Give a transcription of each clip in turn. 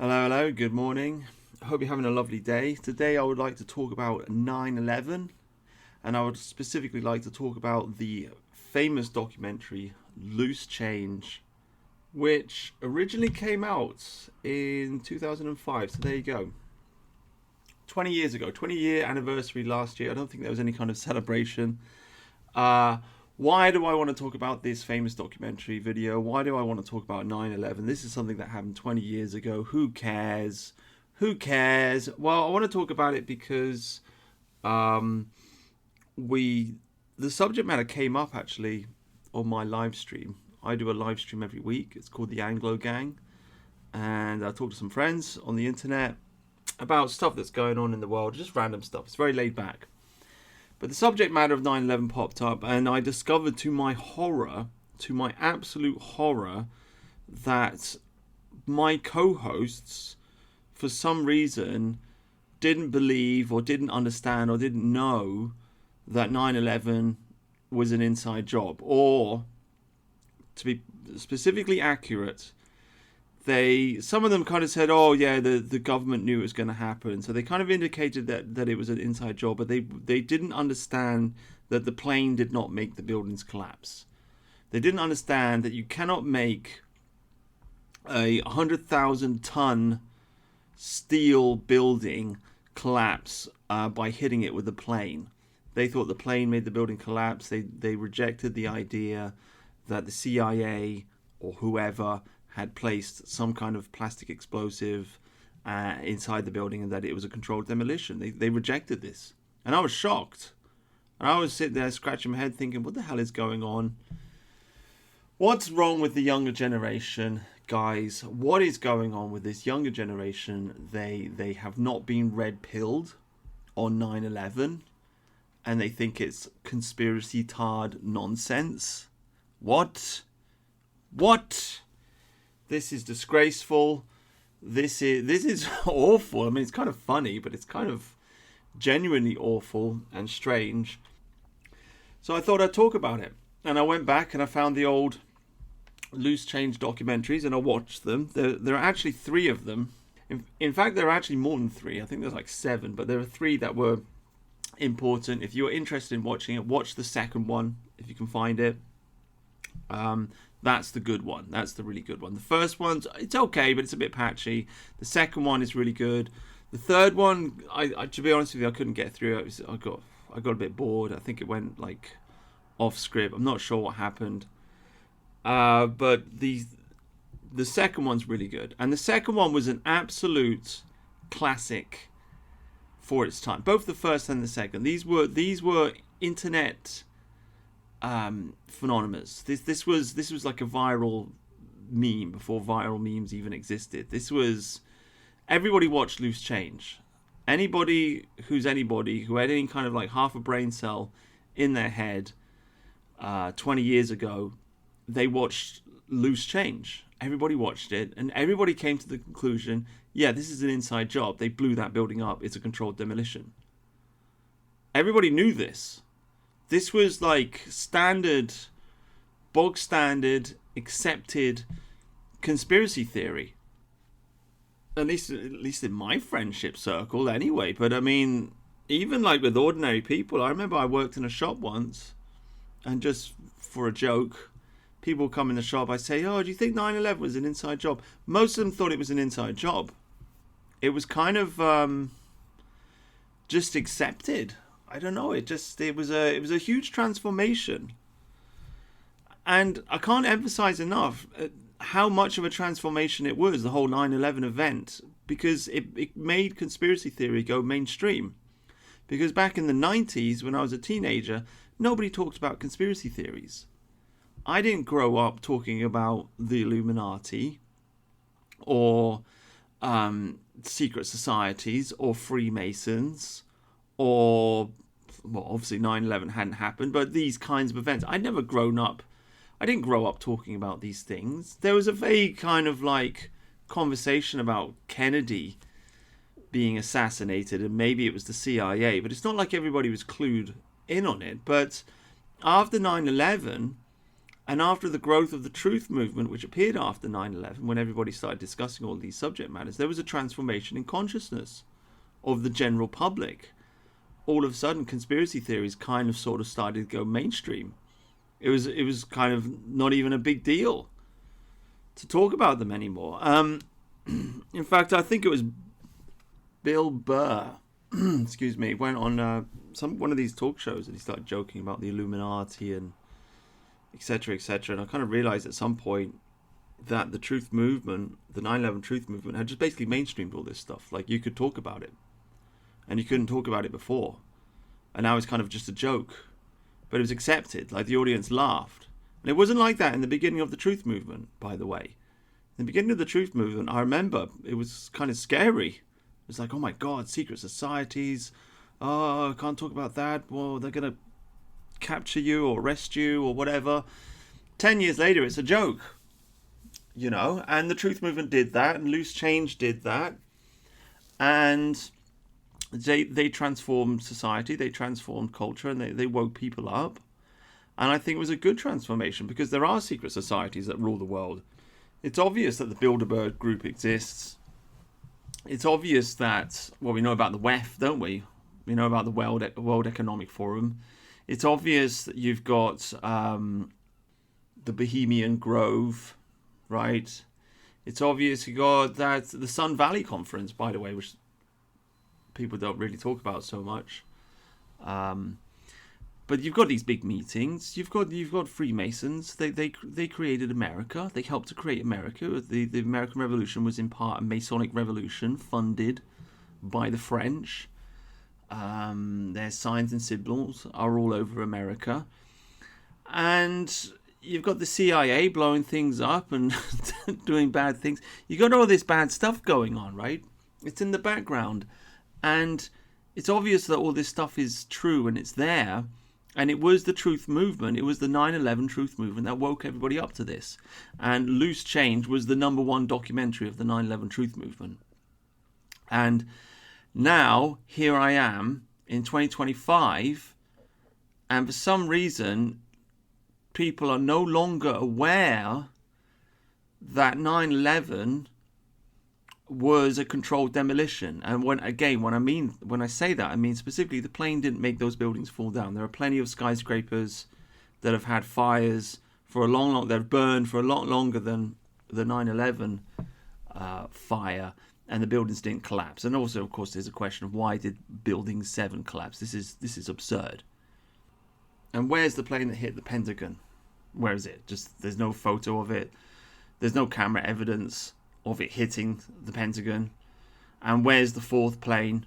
Hello, good morning. I hope you're having a lovely day. Today I would like to talk about 9/11, and I would specifically like to talk about the famous documentary Loose Change, which originally came out in 2005. So there you go. 20 years ago, 20-year anniversary last year. I don't think there was any kind of celebration. Uh, why do I want to talk about this famous documentary video? Why do I want to talk about 9/11? This is something that happened 20 years ago. Who cares? Who cares? Well, I want to talk about it because um, we the subject matter came up actually on my live stream. I do a live stream every week. It's called the Anglo Gang, and I talk to some friends on the internet about stuff that's going on in the world, just random stuff. It's very laid back. But the subject matter of 9/11 popped up, and I discovered to my horror, to my absolute horror, that my co-hosts, for some reason, didn't believe or didn't understand or didn't know that 9/11 was an inside job. Or, to be specifically accurate, some of them kind of said, oh yeah, the government knew it was going to happen, so they kind of indicated that it was an inside job, but they didn't understand that the plane did not make the buildings collapse. They didn't understand that you cannot make a 100,000 ton steel building collapse by hitting it with a plane. They thought the plane made the building collapse. They rejected the idea that the CIA or whoever had placed some kind of plastic explosive inside the building and that it was a controlled demolition. They rejected this. And I was shocked. And I was sitting there scratching my head thinking, what the hell is going on? What's wrong with the younger generation, guys? What is going on with this younger generation? They have not been red-pilled on 9/11, and they think it's conspiracy-tarred nonsense. What? This is disgraceful. This is awful. I mean, it's kind of funny, but it's kind of genuinely awful and strange. So I thought I'd talk about it. And I went back and I found the old Loose Change documentaries and I watched them. There are actually 3 of them. In fact, there are actually more than 3. I think there's like 7, but there are 3 that were important. If you're interested in watching it, watch the second one if you can find it. That's the good one. That's the really good one. The first one's, it's okay, but it's a bit patchy. The second one is really good. The third one, I to be honest with you, I couldn't get through it. I got a bit bored. I think it went like off script. I'm not sure what happened. But the second one's really good. And the second one was an absolute classic for its time. Both the first and the second. These were internet phenomenons. This was like a viral meme before viral memes even existed. Everybody watched Loose Change. Anybody who had any kind of like half a brain cell in their head 20 years ago, they watched Loose Change. Everybody watched it, and everybody came to the conclusion, yeah, this is an inside job. They blew that building up. It's a controlled demolition. Everybody knew this. This was like bog standard, accepted conspiracy theory. At least in my friendship circle, anyway. But I mean, even like with ordinary people, I remember I worked in a shop once, and just for a joke, people come in the shop. I say, "Oh, do you think 9/11 was an inside job?" Most of them thought it was an inside job. It was kind of just accepted. I don't know. It was a huge transformation, and I can't emphasize enough how much of a transformation it was, the whole 9/11 event, because it made conspiracy theory go mainstream. Because back in the 90s, when I was a teenager, nobody talked about conspiracy theories. I didn't grow up talking about the Illuminati or secret societies or Freemasons or, well, obviously 9/11 hadn't happened, but these kinds of events. I didn't grow up talking about these things. There was a vague kind of like conversation about Kennedy being assassinated and maybe it was the CIA, but it's not like everybody was clued in on it. But after 9/11, And after the growth of the truth movement, which appeared after 9/11, when everybody started discussing all these subject matters, there was a transformation in consciousness of the general public. All of a sudden, conspiracy theories kind of sort of started to go mainstream. It was kind of not even a big deal to talk about them anymore. In fact, I think it was Bill Burr, excuse me, went on one of these talk shows and he started joking about the Illuminati and etc., etc. And I kind of realized at some point that the truth movement, the 9/11 truth movement, had just basically mainstreamed all this stuff. Like, you could talk about it, and you couldn't talk about it before, and now it's kind of just a joke, but it was accepted. Like, the audience laughed, and it wasn't like that in the beginning of the truth movement. By the way, in the beginning of the truth movement, I remember it was kind of scary. It was like, oh my God, secret societies. Oh, I can't talk about that. Well, they're gonna capture you or arrest you or whatever. 10 years later, it's a joke, and the truth movement did that, and Loose Change did that, and they transformed society, they transformed culture, and they woke people up. And I think it was a good transformation, because there are secret societies that rule the world. It's obvious that the Bilderberg group exists. It's obvious that, well, we know about the WEF, don't we? We know about the World Economic Forum. It's obvious that you've got the Bohemian Grove, right? It's obvious you got that the Sun Valley Conference, by the way, which people don't really talk about so much. But you've got these big meetings. You've got Freemasons. They created America. They helped to create America. The American Revolution was in part a Masonic revolution funded by the French. Their signs and symbols are all over America. And you've got the CIA blowing things up and doing bad things. You've got all this bad stuff going on, right? It's in the background. And it's obvious that all this stuff is true and it's there. And it was the truth movement. It was the 9/11 truth movement that woke everybody up to this. And Loose Change was the #1 documentary of the 9/11 truth movement. And now, here I am in 2025, and for some reason, people are no longer aware that 9/11 was a controlled demolition. And when I say that, I mean specifically the plane didn't make those buildings fall down. There are plenty of skyscrapers that have had fires for a long, they've burned for a lot longer than the 9/11 fire, and the buildings didn't collapse. And also, of course, there's a question of why did Building 7 collapse? This is absurd. And where's the plane that hit the Pentagon? Where is it? Just, there's no photo of it. There's no camera evidence of it hitting the Pentagon. And where's the fourth plane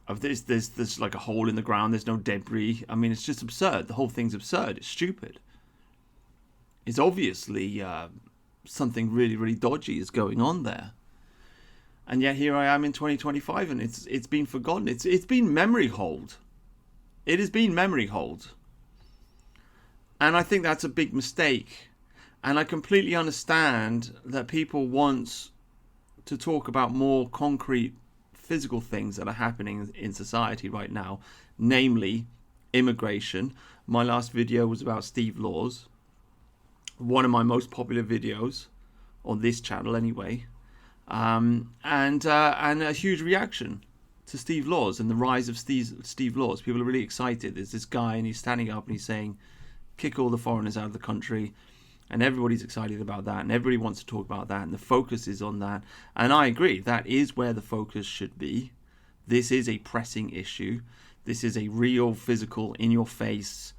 of this? There's like a hole in the ground. There's no debris. I mean, it's just absurd. The whole thing's absurd. It's stupid. It's obviously something really, really dodgy is going on there. And yet here I am in 2025, and it's been forgotten. It's been memory hold. It has been memory hold. And I think that's a big mistake. And I completely understand that people want to talk about more concrete physical things that are happening in society right now, namely immigration. My last video was about Steve Laws, one of my most popular videos on this channel anyway, and a huge reaction to Steve Laws and the rise of Steve Laws. People are really excited. There's this guy and he's standing up and he's saying, kick all the foreigners out of the country. And everybody's excited about that, and everybody wants to talk about that, and the focus is on that. And I agree, that is where the focus should be. This is a pressing issue. This is a real, physical, in-your-face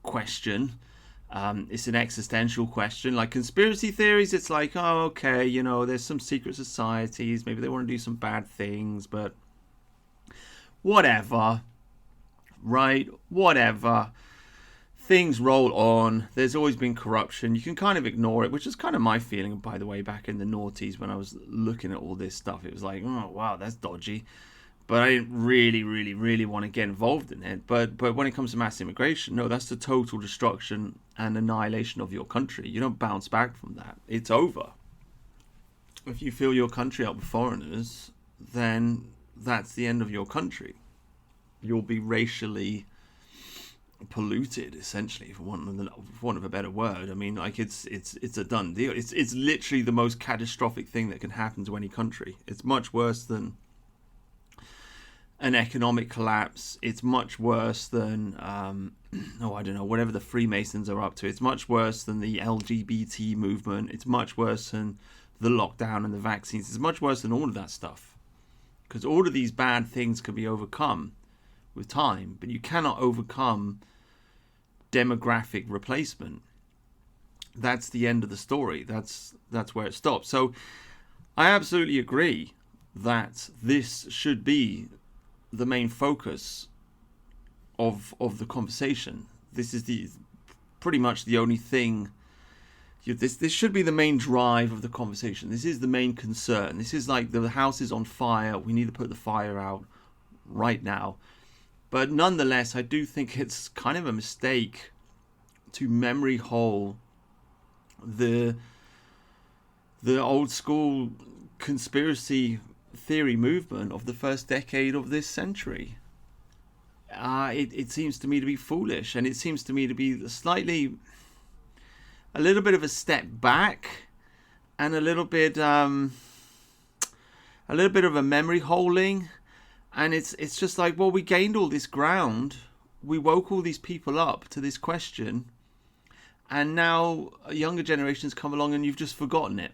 question. It's an existential question. Like conspiracy theories, it's like, oh, okay, there's some secret societies. Maybe they want to do some bad things, but whatever. Right? Whatever. Things roll on. There's always been corruption. You can kind of ignore it, which is kind of my feeling, by the way, back in the noughties when I was looking at all this stuff. It was like, oh, wow, that's dodgy. But I didn't really, really, really want to get involved in it. But when it comes to mass immigration, no, that's the total destruction and annihilation of your country. You don't bounce back from that. It's over. If you fill your country up with foreigners, then that's the end of your country. You'll be racially polluted, essentially, for want of a better word. I mean, like it's a done deal. It's literally the most catastrophic thing that can happen to any country. It's much worse than an economic collapse. It's much worse than I don't know, whatever the Freemasons are up to. It's much worse than the LGBT movement. It's much worse than the lockdown and the vaccines. It's much worse than all of that stuff, because all of these bad things can be overcome with time, but you cannot overcome demographic replacement. That's the end of the story. That's where it stops. So I absolutely agree that this should be the main focus of the conversation. This is pretty much the only thing. This should be the main drive of the conversation. This is the main concern. This is like the house is on fire. We need to put the fire out right now. But nonetheless, I do think it's kind of a mistake to memory hole the old school conspiracy theory movement of the first decade of this century. It seems to me to be foolish, and it seems to me to be a little bit of a step back, and a little bit of a memory holing. And it's just like, well, we gained all this ground, we woke all these people up to this question, and now younger generations come along and you've just forgotten it.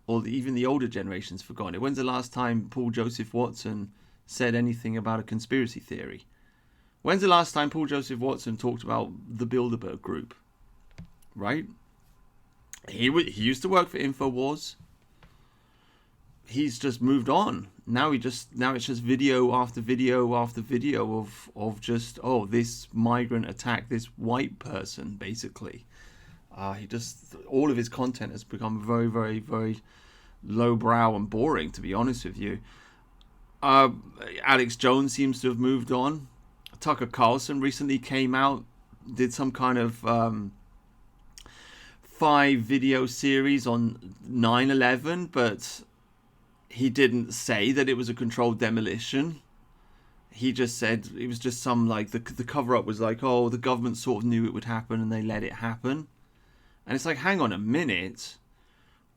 Or even the older generation's forgotten it. When's the last time Paul Joseph Watson said anything about a conspiracy theory? When's the last time Paul Joseph Watson talked about the Bilderberg Group? Right? He used to work for InfoWars. He's just moved on. Now it's just video after video after video of just, this migrant attacked this white person, basically. All of his content has become very, very, very lowbrow and boring, to be honest with you. Alex Jones seems to have moved on. Tucker Carlson recently came out, did some kind of 5-video series on 9/11, but he didn't say that it was a controlled demolition. He just said it was just some, like, the cover-up was like, the government sort of knew it would happen and they let it happen. And it's like, hang on a minute.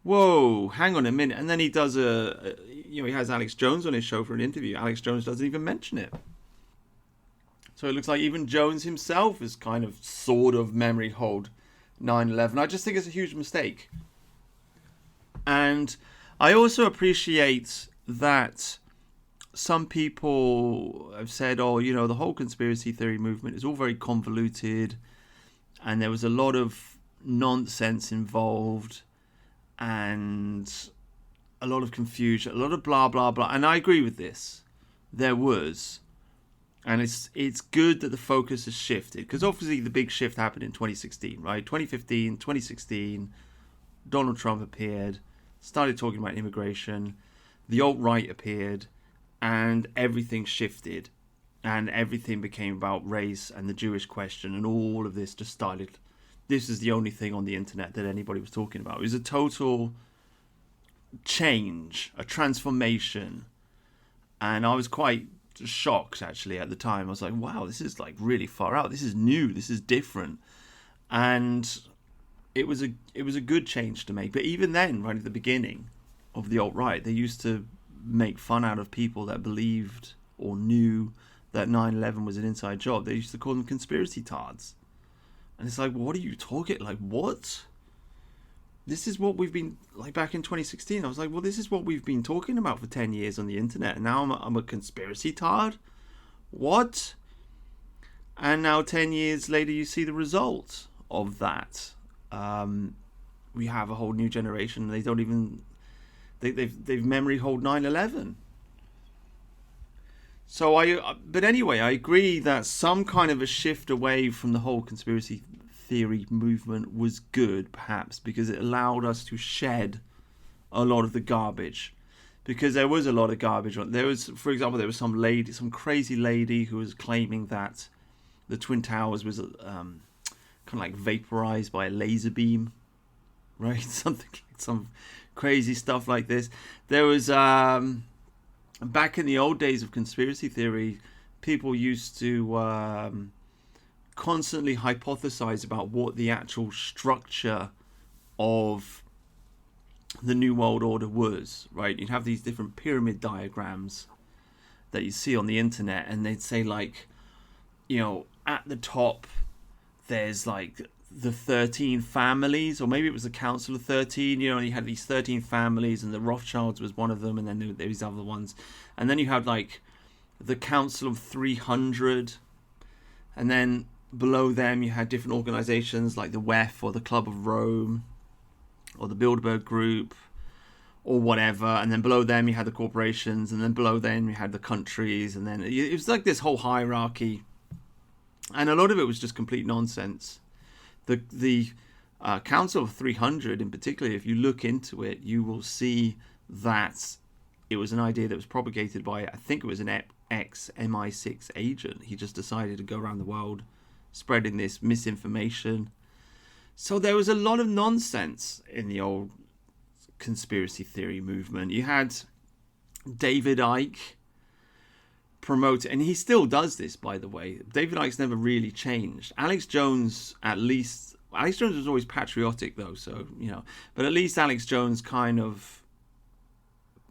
Whoa, hang on a minute. And then he does he has Alex Jones on his show for an interview. Alex Jones doesn't even mention it. So it looks like even Jones himself is kind of sort of memory hold 9/11. I just think it's a huge mistake. And I also appreciate that some people have said, the whole conspiracy theory movement is all very convoluted, and there was a lot of nonsense involved, and a lot of confusion, a lot of blah, blah, blah. And I agree with this. There was. And it's good that the focus has shifted, because obviously the big shift happened in 2016, right? 2015, 2016, Donald Trump appeared, started talking about immigration, the alt-right appeared, and everything shifted, and everything became about race and the Jewish question, and all of this just started. This is the only thing on the internet that anybody was talking about. It was a total change, a transformation, and I was quite shocked, actually, at the time. I was like, wow, this is like really far out. This is new. This is different. And it was a good change to make. But even then, right at the beginning of the alt-right, they used to make fun out of people that believed or knew that 9/11 was an inside job. They used to call them conspiracy tards. And it's like, what are you talking? Like, what? This is what we've been, like, back in 2016. I was like, well, this is what we've been talking about for 10 years on the internet. And now I'm a conspiracy tard? What? And now 10 years later, you see the result of that. We have a whole new generation. They don't even, they've memory hold 9/11. But anyway, I agree that some kind of a shift away from the whole conspiracy theory movement was good, perhaps, because it allowed us to shed a lot of the garbage. Because there was a lot of garbage. There was, for example, there was some crazy lady who was claiming that the Twin Towers was kind of like vaporized by a laser beam, right? Some crazy stuff like this. There was back in the old days of conspiracy theory, people used to constantly hypothesize about what the actual structure of the New World Order was, right? You'd have these different pyramid diagrams that you see on the internet, and they'd say, like, at the top there's like the 13 families, or maybe it was the Council of 13. You had these 13 families, and the Rothschilds was one of them, and then there were these other ones, and then you had like the Council of 300, and then below them you had different organizations like the WEF or the Club of Rome or the Bilderberg Group or whatever, and then below them you had the corporations, and then below them you had the countries, and then it was like this whole hierarchy, and a lot of it was just complete nonsense. The Council of 300 in particular, if you look into it, you will see that it was an idea that was propagated by, I think it was an ex-MI6 agent. He just decided to go around the world spreading this misinformation. So there was a lot of nonsense in the old conspiracy theory movement. You had David Icke promote, and he still does this, by the way. David Icke's never really changed. Alex Jones was always patriotic, though, so but at least Alex Jones kind of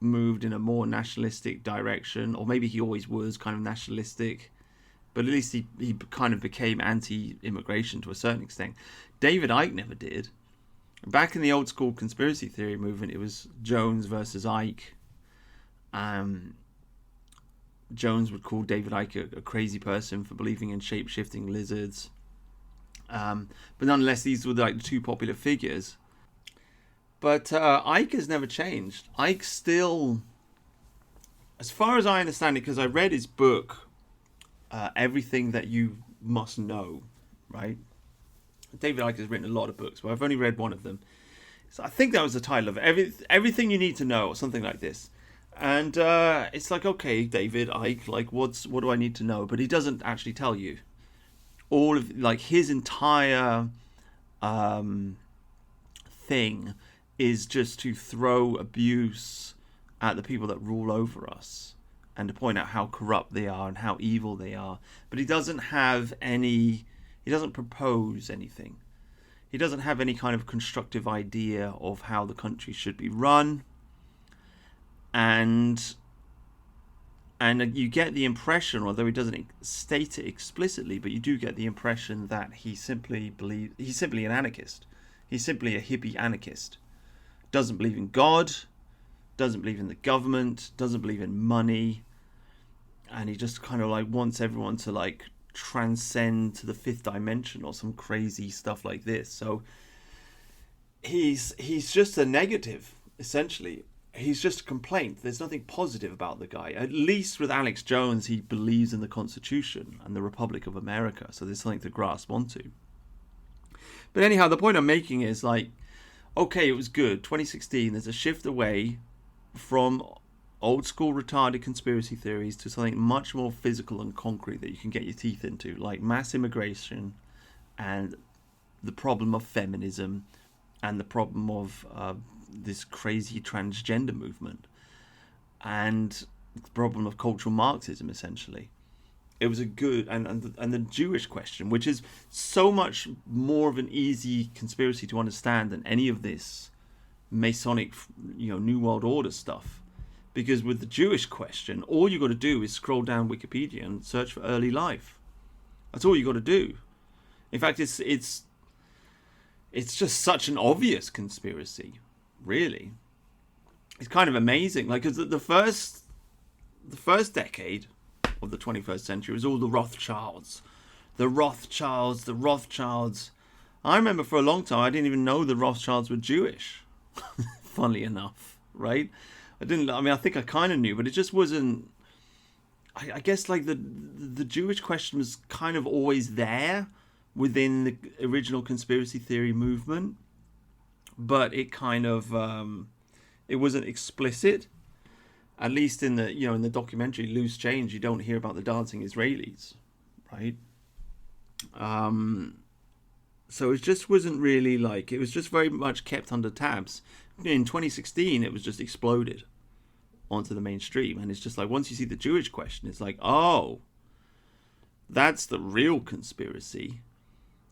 moved in a more nationalistic direction, or maybe he always was kind of nationalistic, but at least he kind of became anti-immigration to a certain extent. David Icke never did. Back in the old school conspiracy theory movement, it was Jones versus Icke. Jones would call David Icke a crazy person for believing in shape-shifting lizards. But nonetheless, these were like the two popular figures. But Icke has never changed. Icke still, as far as I understand it, because I read his book, Everything That You Must Know, right? David Icke has written a lot of books, but I've only read one of them. So I think that was the title of it, Everything You Need to Know, or something like this. And it's like, okay, David Icke, like, what do I need to know? But he doesn't actually tell you. All of, like, his entire thing is just to throw abuse at the people that rule over us, and to point out how corrupt they are and how evil they are. But he doesn't propose anything. He doesn't have any kind of constructive idea of how the country should be run. And you get the impression, although he doesn't state it explicitly, but you do get the impression that he's simply an anarchist. He's simply a hippie anarchist. Doesn't believe in God, doesn't believe in the government, doesn't believe in money, and he just kind of like wants everyone to like transcend to the fifth dimension or some crazy stuff like this. So he's just a negative, essentially. He's just a complaint. There's nothing positive about the guy. At least with Alex Jones, he believes in the Constitution and the Republic of America, so there's something to grasp onto. But anyhow, the point I'm making is, like, okay, it was good. 2016, there's a shift away from old school retarded conspiracy theories to something much more physical and concrete that you can get your teeth into, like mass immigration and the problem of feminism and the problem of this crazy transgender movement and the problem of cultural Marxism, essentially. It was a good, and the Jewish question, which is so much more of an easy conspiracy to understand than any of this Masonic, New World Order stuff. Because with the Jewish question, all you got to do is scroll down Wikipedia and search for early life. That's all you got to do. In fact, it's just such an obvious conspiracy, really. It's kind of amazing. Like, 'cause the first decade of the 21st century was all the Rothschilds. The Rothschilds. I remember for a long time I didn't even know the Rothschilds were Jewish. Funnily enough, right? I think I kind of knew, but it just wasn't. I guess like the Jewish question was kind of always there within the original conspiracy theory movement, but it kind of it wasn't explicit. At least in the in the documentary Loose Change, you don't hear about the dancing Israelis, right? So it just wasn't really like, it was just very much kept under tabs. In 2016, it was just exploded onto the mainstream, and it's just like once you see the Jewish question, it's like, oh, That's the real conspiracy.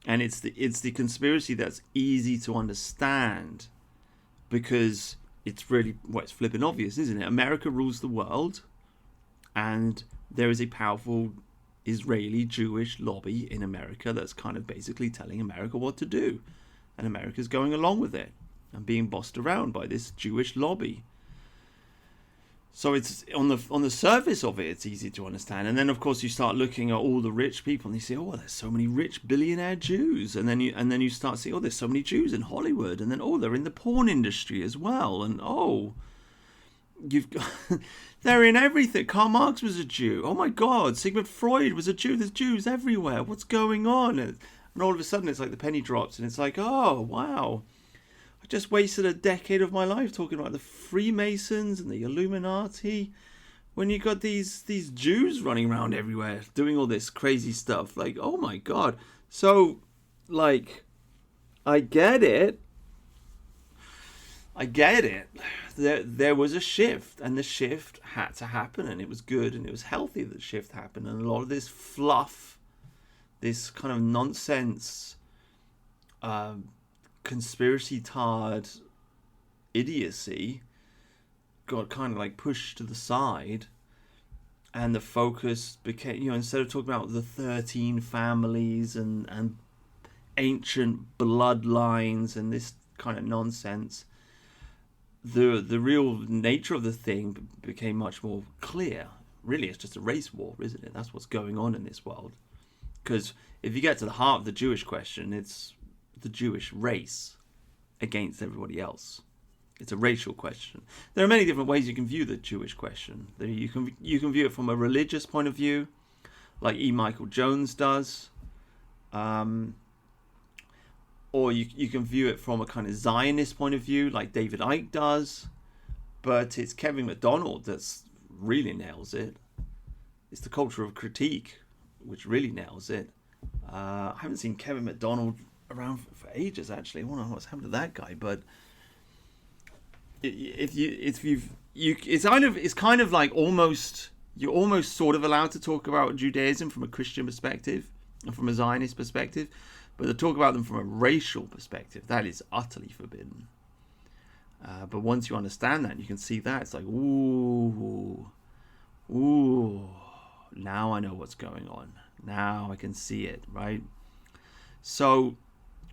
And it's the conspiracy that's easy to understand, because it's really, well, it's flipping obvious, isn't it? America rules the world, and there is a powerful Israeli Jewish lobby in America that's kind of basically telling America what to do, and America's going along with it and being bossed around by this Jewish lobby. So it's on the surface of it, it's easy to understand, and then of course you start looking at all the rich people, and you say, oh, there's so many rich billionaire Jews, and then you start seeing, oh, there's so many Jews in Hollywood, and then, oh, they're in the porn industry as well, and oh, you've got they're in everything. Karl Marx was a Jew. Oh my God, Sigmund Freud was a Jew. There's Jews everywhere. What's going on? And all of a sudden, it's like the penny drops, and it's like, oh wow. I just wasted a decade of my life talking about the Freemasons and the Illuminati, when you got these Jews running around everywhere doing all this crazy stuff. Like, oh my God. So, like, I get it. There was a shift, and the shift had to happen, and it was good, and it was healthy that the shift happened. And a lot of this fluff, this kind of nonsense, conspiracy-tarred idiocy got kind of like pushed to the side, and the focus became, instead of talking about the 13 families and ancient bloodlines and this kind of nonsense, the real nature of the thing became much more clear. Really, it's just a race war, isn't it? That's what's going on in this world. Because if you get to the heart of the Jewish question, it's the Jewish race against everybody else. It's a racial question. There are many different ways you can view the Jewish question. You can view it from a religious point of view, like E. Michael Jones does, or you can view it from a kind of Zionist point of view, like David Icke does. But it's Kevin MacDonald that's really nails it. It's the culture of critique which really nails it. I haven't seen Kevin MacDonald around for ages, actually. I wonder what's happened to that guy. But it's kind of like you're almost sort of allowed to talk about Judaism from a Christian perspective and from a Zionist perspective, but to talk about them from a racial perspective, that is utterly forbidden. But once you understand that, you can see that, it's like, ooh, now I know what's going on. Now I can see it, right? So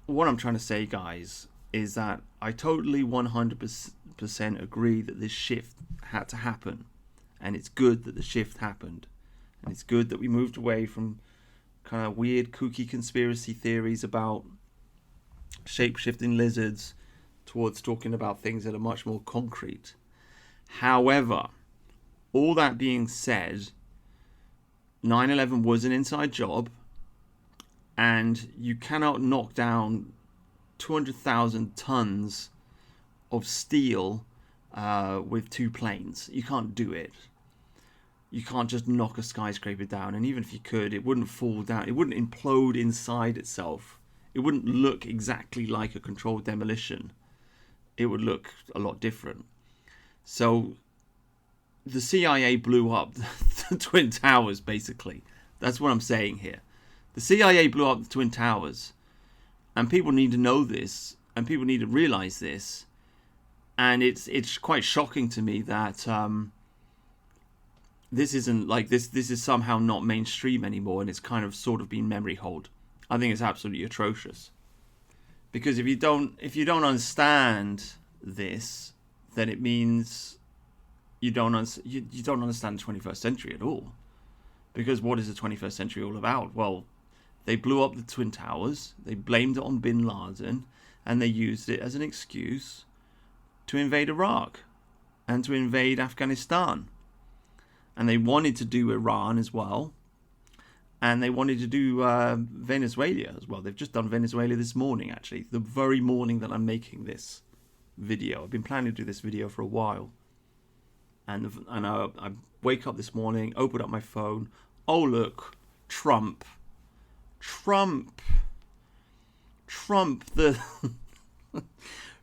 what I'm trying to say, guys, is that I totally 100% agree that this shift had to happen. And it's good that the shift happened. And it's good that we moved away from kind of weird, kooky conspiracy theories about shape-shifting lizards towards talking about things that are much more concrete. However, all that being said, 9/11 was an inside job, and you cannot knock down 200,000 tons of steel with two planes. You can't do it. You can't just knock a skyscraper down, and even if you could, it wouldn't fall down. It wouldn't implode inside itself. It wouldn't look exactly like a controlled demolition. It would look a lot different. So the CIA blew up the Twin Towers, basically. That's what I'm saying here. The CIA blew up the Twin Towers, and people need to know this, and people need to realize this. And it's quite shocking to me that this isn't like this is somehow not mainstream anymore, and it's kind of sort of been memory hold. I think it's absolutely atrocious. Because if you don't understand this, then it means you don't understand the 21st century at all. Because what is the 21st century all about? Well, they blew up the Twin Towers, they blamed it on bin Laden, and they used it as an excuse to invade Iraq and to invade Afghanistan. And they wanted to do Iran as well. And they wanted to do Venezuela as well. They've just done Venezuela this morning, actually. The very morning that I'm making this video. I've been planning to do this video for a while. And I wake up this morning, open up my phone. Oh, look, Trump, the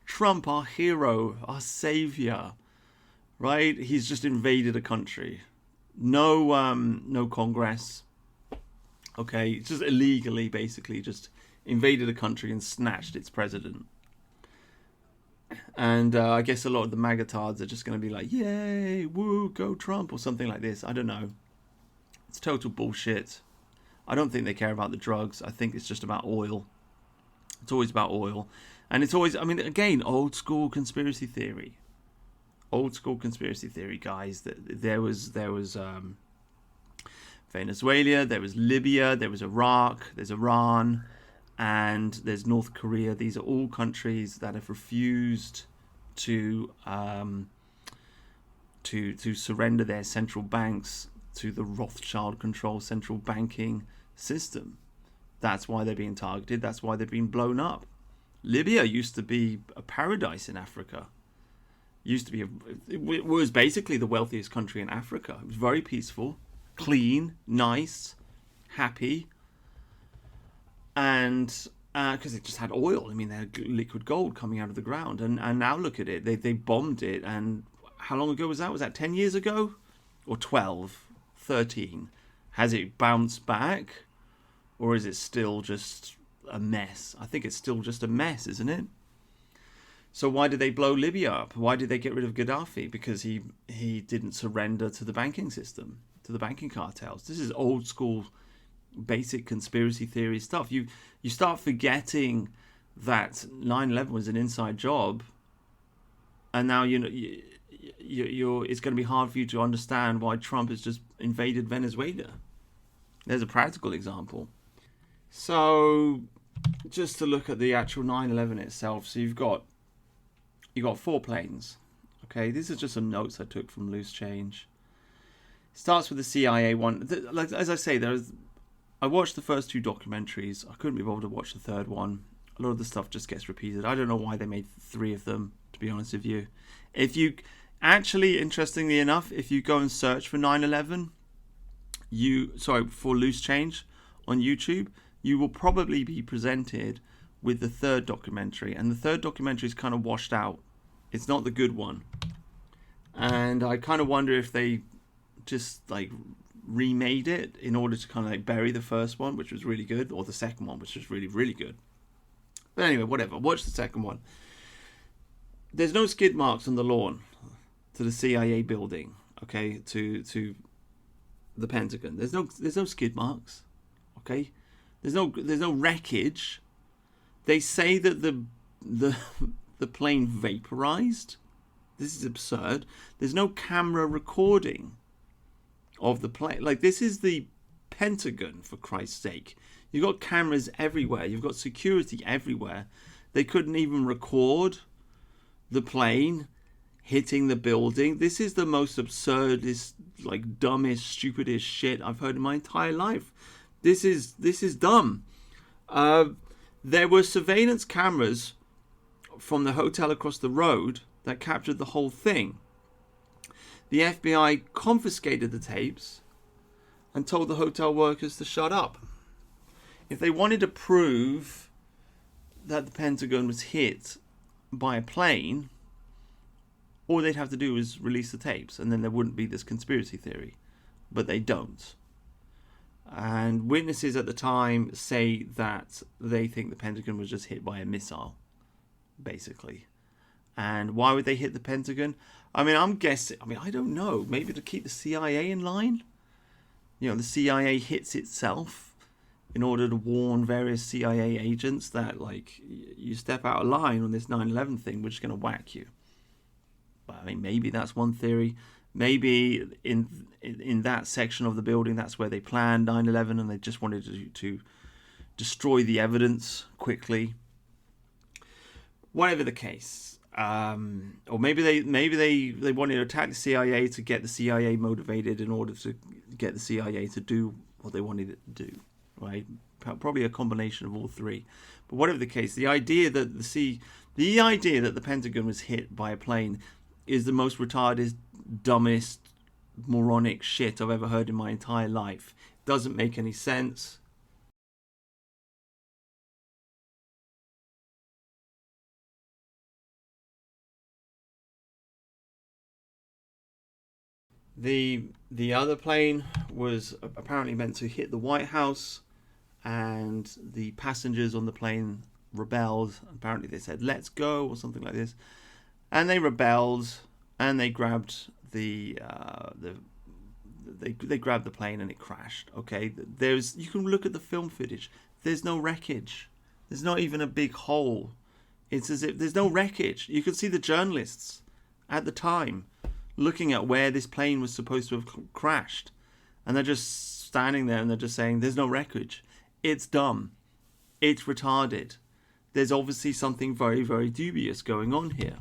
Trump, our hero, our savior, right? He's just invaded a country. No Congress, Okay, just illegally, basically, just invaded a country and snatched its president. And I guess a lot of the magatards are just going to be like, yay, woo, go Trump, or something like this. I don't know. It's total bullshit. I don't think they care about the drugs. I think it's just about oil. It's always about oil. And it's always, I mean, again, old school conspiracy theory. Old school conspiracy theory, guys. There was Venezuela, there was Libya, there was Iraq, there's Iran, and there's North Korea. These are all countries that have refused to surrender their central banks to the Rothschild-controlled central banking system. That's why they're being targeted. That's why they've been blown up. Libya used to be a paradise in Africa. It was basically the wealthiest country in Africa. It was very peaceful, clean, nice, happy, and because it just had oil. I mean, they had liquid gold coming out of the ground, and now look at it. They bombed it, and how long ago was that? Was that 10 years ago? Or 12, 13? Has it bounced back? Or is it still just a mess? I think it's still just a mess, isn't it? So why did they blow Libya up? Why did they get rid of Gaddafi? Because he didn't surrender to the banking system, to the banking cartels. This is old school, basic conspiracy theory stuff. You start forgetting that 9/11 was an inside job, and now it's going to be hard for you to understand why Trump has just invaded Venezuela. There's a practical example. So, just to look at the actual 9/11 itself, so you've got 4 planes. Okay, these are just some notes I took from Loose Change. It starts with the CIA one. Like as I say, I watched the first 2 documentaries. I couldn't be bothered to watch the third one. A lot of the stuff just gets repeated. I don't know why they made 3 of them, to be honest with you. If you actually, interestingly enough, if you go and search for 9/11, for Loose Change on YouTube, you will probably be presented with the 3rd documentary, and the 3rd documentary is kind of washed out. It's not the good one, and I kind of wonder if they just like remade it in order to kind of like bury the first one, which was really good, or the second one, which was really, really good. But anyway, whatever. Watch the second one. There's no skid marks on the lawn to the CIA building, okay, to the Pentagon. There's no skid marks, okay. There's no wreckage. They say that the plane vaporized. This is absurd. There's no camera recording of the plane. Like, this is the Pentagon, for Christ's sake. You've got cameras everywhere. You've got security everywhere. They couldn't even record the plane hitting the building. This is the most absurdest, like, dumbest, stupidest shit I've heard in my entire life. This is dumb. There were surveillance cameras from the hotel across the road that captured the whole thing. The FBI confiscated the tapes and told the hotel workers to shut up. If they wanted to prove that the Pentagon was hit by a plane, all they'd have to do is release the tapes, and then there wouldn't be this conspiracy theory. But they don't. And witnesses at the time say that they think the Pentagon was just hit by a missile, basically. And why would they hit the Pentagon? I mean, I'm guessing, I don't know. Maybe to keep the CIA in line? You know, the CIA hits itself in order to warn various CIA agents that, like, you step out of line on this 9/11 thing, we're just going to whack you. But, I mean, maybe that's one theory. Maybe in that section of the building, that's where they planned 9/11, and they just wanted to destroy the evidence quickly. Whatever the case, or maybe they wanted to attack the CIA to get the CIA motivated in order to get the CIA to do what they wanted it to do. Right? Probably a combination of all 3. But whatever the case, the idea that the Pentagon was hit by a plane is the most retarded, dumbest, moronic shit I've ever heard in my entire life. Doesn't make any sense. The The other plane was apparently meant to hit the White House, and the passengers on the plane rebelled. Apparently they said, "Let's go," or something like this. And they rebelled, and they grabbed they grabbed the plane, and it crashed. Okay, you can look at the film footage. There's no wreckage. There's not even a big hole. It's as if there's no wreckage. You can see the journalists at the time looking at where this plane was supposed to have crashed, and they're just standing there and they're just saying, "There's no wreckage." It's dumb. It's retarded. There's obviously something very, very dubious going on here.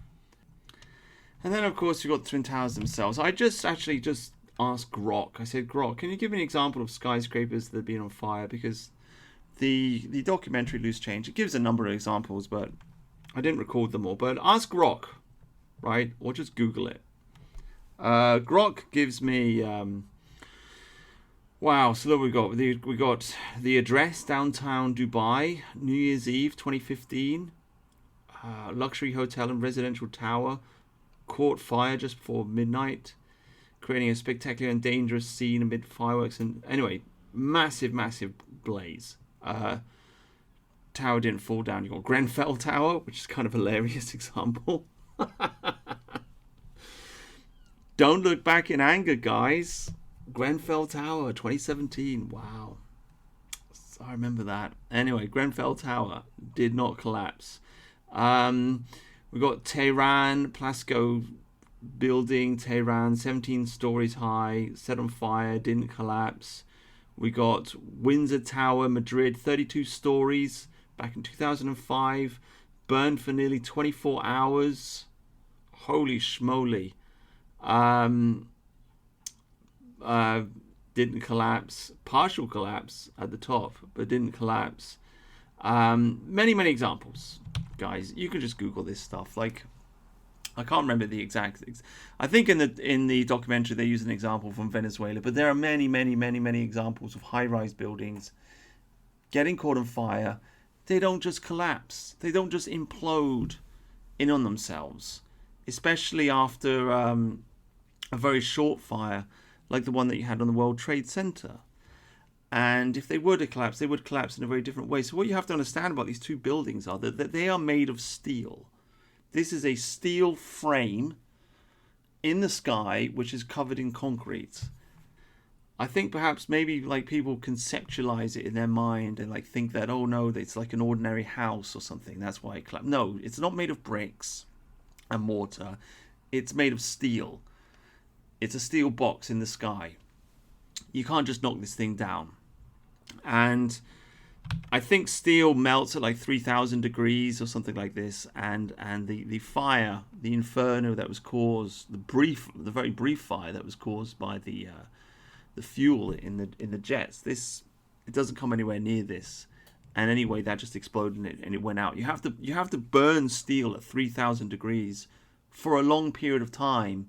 And then, of course, you've got the Twin Towers themselves. I just asked Grok. I said, "Grok, can you give me an example of skyscrapers that have been on fire?" Because the documentary Loose Change, it gives a number of examples, but I didn't record them all. But ask Grok, right? Or just Google it. Grok gives me... wow, so look, we got the address, downtown Dubai, New Year's Eve 2015, luxury hotel and residential tower, caught fire just before midnight, creating a spectacular and dangerous scene amid fireworks. And anyway, massive blaze. Tower didn't fall down. You got Grenfell Tower, which is kind of a hilarious example. Don't look back in anger, guys. Grenfell Tower 2017. Wow, I remember that. Anyway, Grenfell Tower did not collapse. We got Tehran, Plasco building, Tehran, 17 stories high, set on fire, didn't collapse. We got Windsor Tower, Madrid, 32 stories, back in 2005, burned for nearly 24 hours. Holy schmoly. Didn't collapse. Partial collapse at the top, but didn't collapse. Many examples, guys. You can just Google this stuff. Like, I can't remember the exact. I think in the documentary they use an example from Venezuela, but there are many examples of high-rise buildings getting caught on fire. They don't just collapse. They don't just implode in on themselves, especially after a very short fire like the one that you had on the World Trade Center. And if they were to collapse, they would collapse in a very different way. So what you have to understand about these two buildings are that they are made of steel. This is a steel frame in the sky, which is covered in concrete. I think perhaps maybe like people conceptualize it in their mind and like think that, oh no, it's like an ordinary house or something. That's why it collapsed. No, it's not made of bricks and mortar. It's made of steel. It's a steel box in the sky. You can't just knock this thing down. And I think steel melts at like 3,000 degrees or something like this. And the fire, the inferno that was caused, the very brief fire that was caused by the fuel in the jets, it doesn't come anywhere near this. And anyway, that just exploded and it went out. You have to burn steel at 3,000 degrees for a long period of time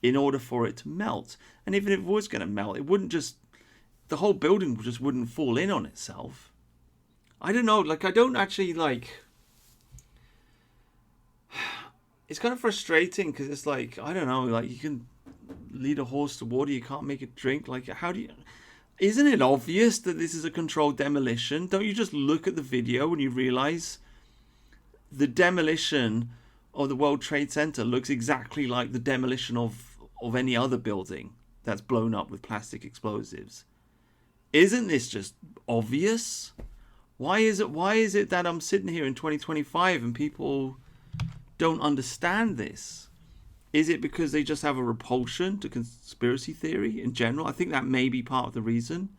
in order for it to melt. And even if it was going to melt, it wouldn't just... the whole building just wouldn't fall in on itself. I don't know, like, I don't actually, like... it's kind of frustrating, because it's like, I don't know, like, you can lead a horse to water, you can't make it drink. Like, how do you... isn't it obvious that this is a controlled demolition? Don't you just look at the video and you realize the demolition of the World Trade Center looks exactly like the demolition of any other building that's blown up with plastic explosives? Isn't this just obvious? Why is it that I'm sitting here in 2025 and people don't understand this? Is it because they just have a repulsion to conspiracy theory in general? I think that may be part of the reason.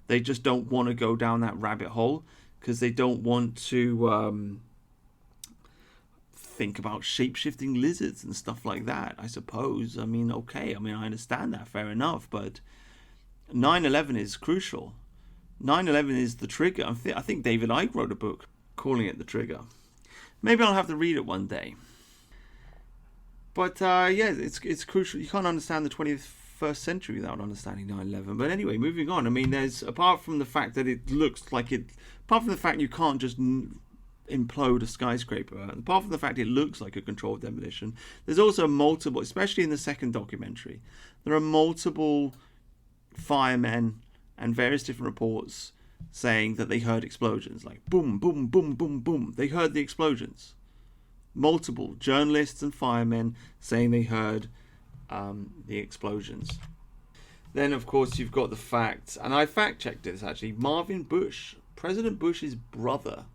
They just don't want to go down that rabbit hole because they don't want to think about shape-shifting lizards and stuff like that, I suppose. I mean, okay, I understand that, fair enough, but 9/11 is crucial. 9/11 is the trigger. I think David Icke wrote a book calling it the trigger. Maybe I'll have to read it one day. But yeah, it's crucial. You can't understand the 21st century without understanding 9/11. But anyway, moving on. I mean, there's, apart from the fact that it looks like it, apart from the fact you can't just implode a skyscraper. And apart from the fact it looks like a controlled demolition, there's also multiple, especially in the second documentary, there are multiple firemen and various different reports saying that they heard explosions, like boom, boom, boom, boom, boom. They heard the explosions. Multiple journalists and firemen saying they heard the explosions. Then, of course, you've got the fact, and I fact-checked this actually, Marvin Bush, President Bush's brother,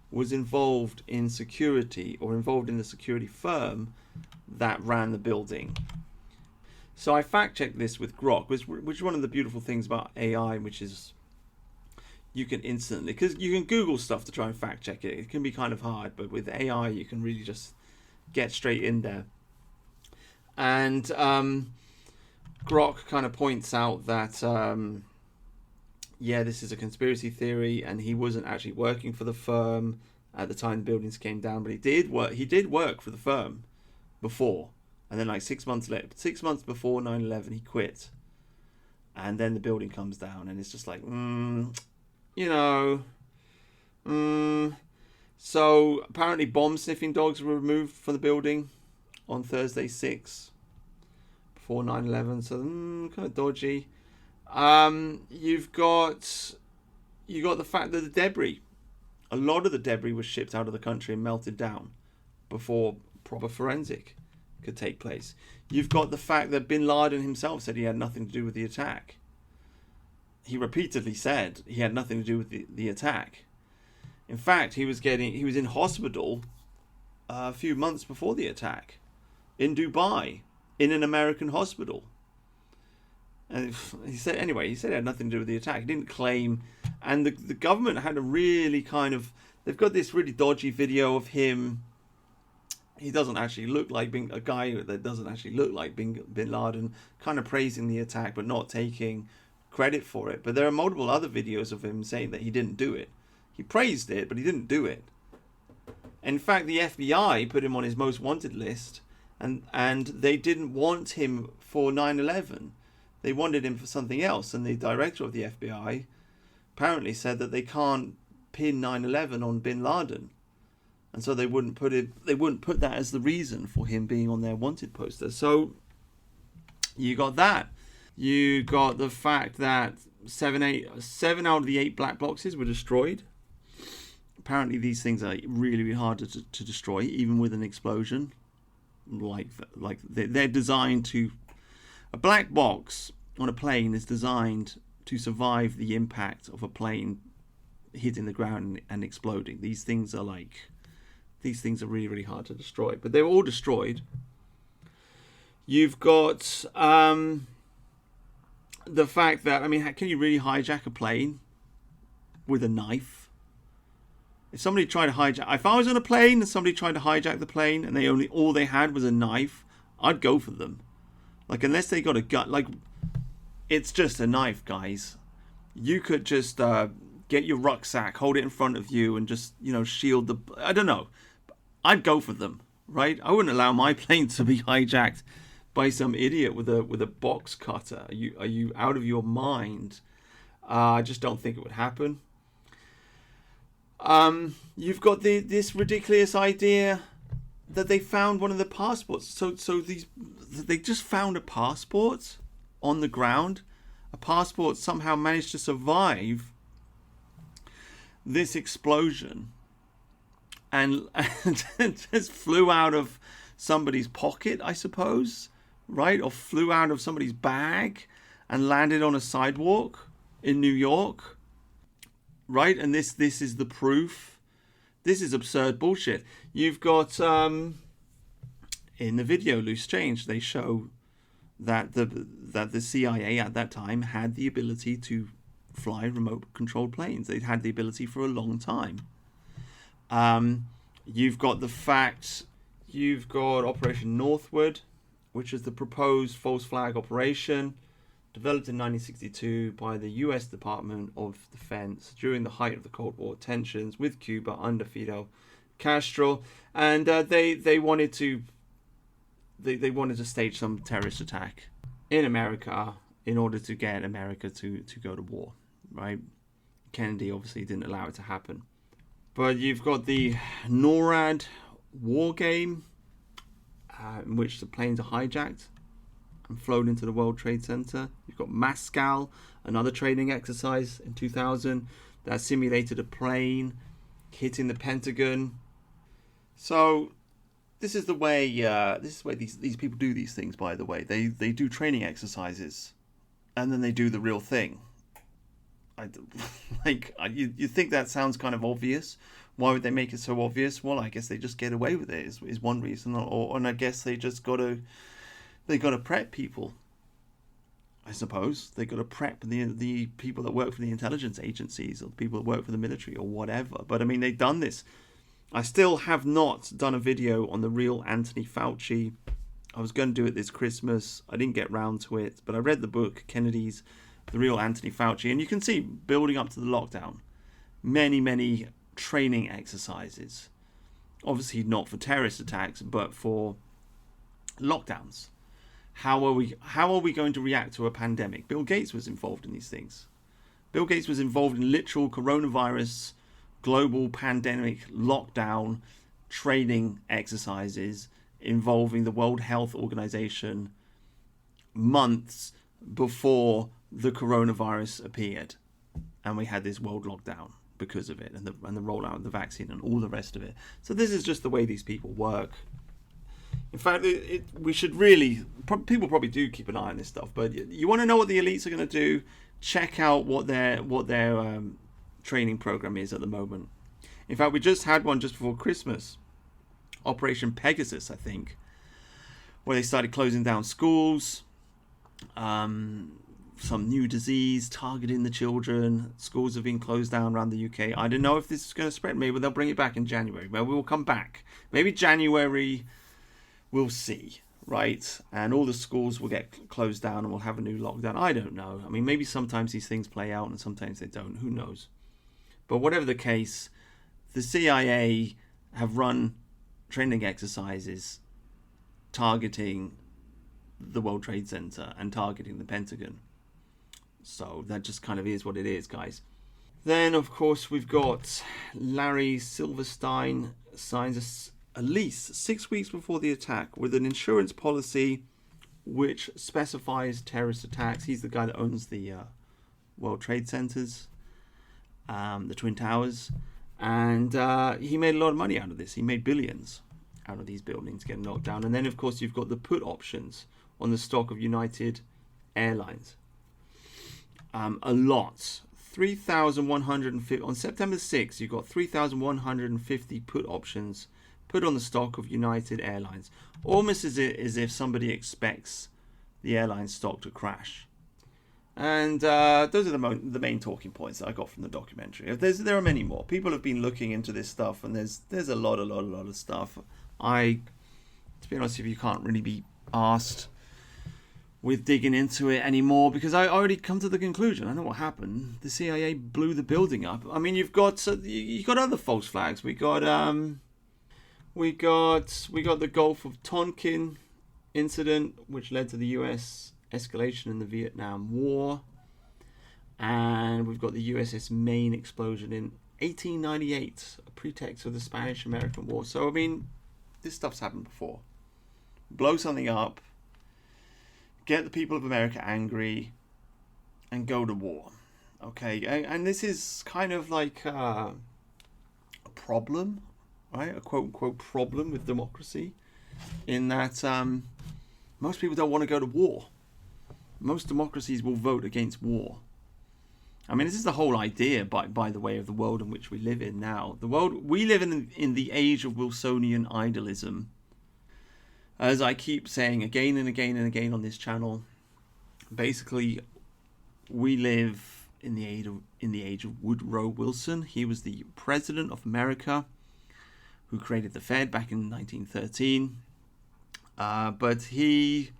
was involved in security, or involved in the security firm that ran the building. So I fact-checked this with Grok, which is one of the beautiful things about AI, which is you can instantly, because you can Google stuff to try and fact-check it. It can be kind of hard, but with AI, you can really just get straight in there. And Grok kind of points out that, yeah, this is a conspiracy theory, and he wasn't actually working for the firm at the time the buildings came down, but he did work for the firm before. And then like 6 months later, 6 months before 9/11, he quit. And then the building comes down, and it's just like, So apparently bomb sniffing dogs were removed from the building on Thursday 6 before 9/11. So kind of dodgy. You've got the fact that the debris, a lot of the debris was shipped out of the country and melted down before proper forensic could take place. You've got the fact that bin Laden himself said he had nothing to do with the attack. He repeatedly said he had nothing to do with the attack. In fact, he was in hospital a few months before the attack in Dubai, in an American hospital. And he said he had nothing to do with the attack. He didn't claim, and the government had a really they've got this really dodgy video of him. He doesn't actually look like being a guy that doesn't actually look like bin Laden, kind of praising the attack but not taking credit for it. But there are multiple other videos of him saying that he didn't do it. He praised it, but he didn't do it. In fact, the FBI put him on his most wanted list, and they didn't want him for 9/11. They wanted him for something else, and the director of the FBI apparently said that they can't pin 9/11 on bin Laden. And so they wouldn't put that as the reason for him being on their wanted poster. So you got that. You got the fact that 7 out of the 8 black boxes were destroyed. Apparently these things are really, really hard to destroy, even with an explosion. Like they're designed to... A black box on a plane is designed to survive the impact of a plane hitting the ground and exploding. These things are really, really hard to destroy. But they were all destroyed. You've got the fact that, can you really hijack a plane with a knife? If somebody tried to hijack... If I was on a plane and somebody tried to hijack the plane and all they had was a knife, I'd go for them. Like, unless they got a gun... Like, it's just a knife, guys. You could just get your rucksack, hold it in front of you, and just, shield the... I don't know. I'd go for them, right? I wouldn't allow my plane to be hijacked by some idiot with a box cutter. Are you out of your mind? I just don't think it would happen. You've got this ridiculous idea that they found one of the passports. So they just found a passport on the ground. A passport somehow managed to survive this explosion and just flew out of somebody's pocket, I suppose, right? Or flew out of somebody's bag and landed on a sidewalk in New York, right? And this is the proof. This is absurd bullshit. You've got in the video Loose Change, they show that the CIA at that time had the ability to fly remote controlled planes. They'd had the ability for a long time. You've got the fact, you've got Operation Northward, which is the proposed false flag operation developed in 1962 by the US Department of Defense during the height of the Cold War tensions with Cuba under Fidel Castro, and they wanted to stage some terrorist attack in America in order to get America to go to war, right? Kennedy obviously didn't allow it to happen. But you've got the NORAD war game, in which the planes are hijacked and flown into the World Trade Center. You've got Mascal, another training exercise in 2000 that simulated a plane hitting the Pentagon. So this is the way these people do these things. By the way, they do training exercises, and then they do the real thing. You think that sounds kind of obvious. Why would they make it so obvious? Well, I guess they just get away with it. Is one reason, and I guess they just gotta prep people. I suppose they got to prep the people that work for the intelligence agencies or the people that work for the military or whatever. But I mean, they've done this. I still have not done a video on the real Anthony Fauci. I was going to do it this Christmas. I didn't get round to it, but I read the book, Kennedy's The Real Anthony Fauci, and you can see, building up to the lockdown, many training exercises. Obviously not for terrorist attacks, but for lockdowns. How are we going to react to a pandemic? Bill Gates was involved in these things. Bill Gates was involved in literal coronavirus, global pandemic lockdown training exercises involving the World Health Organization months before the coronavirus appeared, and we had this world lockdown because of it, and the rollout of the vaccine and all the rest of it. So this is just the way these people work. In fact, we should really, people probably do keep an eye on this stuff, but you want to know what the elites are going to do, check out what their training program is at the moment. In fact, we just had one just before Christmas, Operation Pegasus, I think, where they started closing down schools, some new disease targeting the children. Schools have been closed down around the UK. I don't know if this is going to spread. Maybe they'll bring it back in January. Maybe we'll come back. Maybe January, we'll see, right? And all the schools will get closed down and we'll have a new lockdown. I don't know. I mean, maybe sometimes these things play out and sometimes they don't. Who knows? But whatever the case, the CIA have run training exercises targeting the World Trade Center and targeting the Pentagon. So that just kind of is what it is, guys. Then, of course, we've got Larry Silverstein signs a lease 6 weeks before the attack with an insurance policy which specifies terrorist attacks. He's the guy that owns the World Trade Centers, the Twin Towers, and he made a lot of money out of this. He made billions out of these buildings getting knocked down. And then, of course, you've got the put options on the stock of United Airlines. A lot. 3,150 on September 6th. You've got 3,150 put options put on the stock of United Airlines, almost as if somebody expects the airline stock to crash. And those are the main talking points that I got from the documentary. There are many more. People have been looking into this stuff, and there's a lot of stuff. To be honest with you, can't really be asked with digging into it anymore, because I already come to the conclusion. I know what happened. The CIA blew the building up. I mean, you've got other false flags. We got the Gulf of Tonkin incident, which led to the US escalation in the Vietnam War, and we've got the USS Maine explosion in 1898, a pretext for the Spanish-American War. So I mean, this stuff's happened before. Blow something up, get the people of America angry, and go to war. Okay, and this is kind of like a problem, right? A quote-unquote problem with democracy, in that most people don't want to go to war. Most democracies will vote against war. I mean, this is the whole idea, by the way, of the world in which we live in now. The world we live in the age of Wilsonian idealism. As I keep saying again and again and again on this channel, basically, we live in the age of Woodrow Wilson. He was the president of America, who created the Fed back in 1913. But he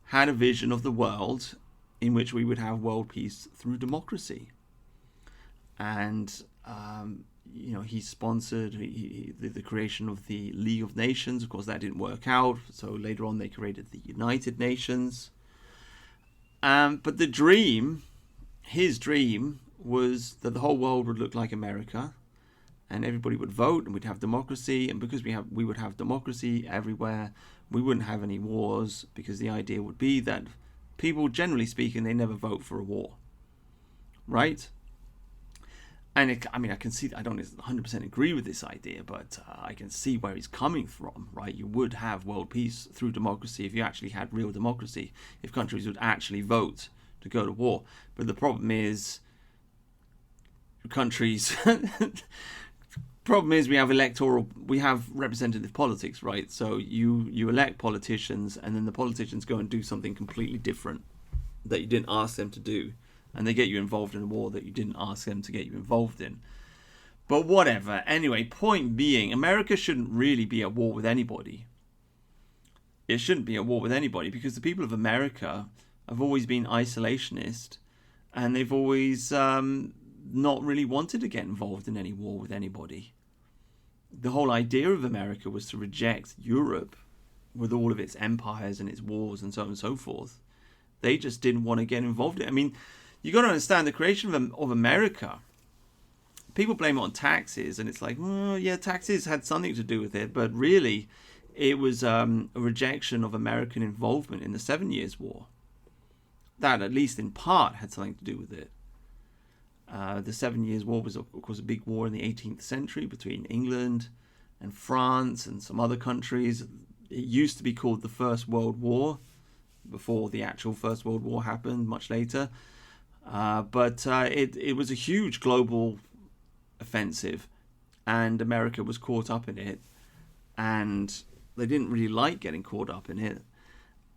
had a vision of the world in which we would have world peace through democracy. And he sponsored the creation of the League of Nations. Of course, that didn't work out. So later on, they created the United Nations. But his dream, was that the whole world would look like America, and everybody would vote, and we'd have democracy. And because we would have democracy everywhere, we wouldn't have any wars, because the idea would be that people, generally speaking, they never vote for a war, right? And I can see, I don't 100% agree with this idea, but I can see where he's coming from, right? You would have world peace through democracy if you actually had real democracy, if countries would actually vote to go to war. But the problem is, countries problem is we have representative politics, right? So you elect politicians, and then the politicians go and do something completely different that you didn't ask them to do, and they get you involved in a war that you didn't ask them to get you involved in. But whatever. Anyway, point being, America shouldn't really be at war with anybody. It shouldn't be at war with anybody, because the people of America have always been isolationist, and they've always not really wanted to get involved in any war with anybody. The whole idea of America was to reject Europe with all of its empires and its wars and so on and so forth. They just didn't want to get involved in it. I mean, you got to understand, the creation of America, people blame it on taxes, and it's like, well, yeah, taxes had something to do with it, but really it was a rejection of American involvement in the 7 Years' War. That, at least in part, had something to do with it. The 7 Years' War was, of course, a big war in the 18th century between England and France and some other countries. It used to be called the First World War, before the actual First World War happened, much later. But it was a huge global offensive, and America was caught up in it, and they didn't really like getting caught up in it.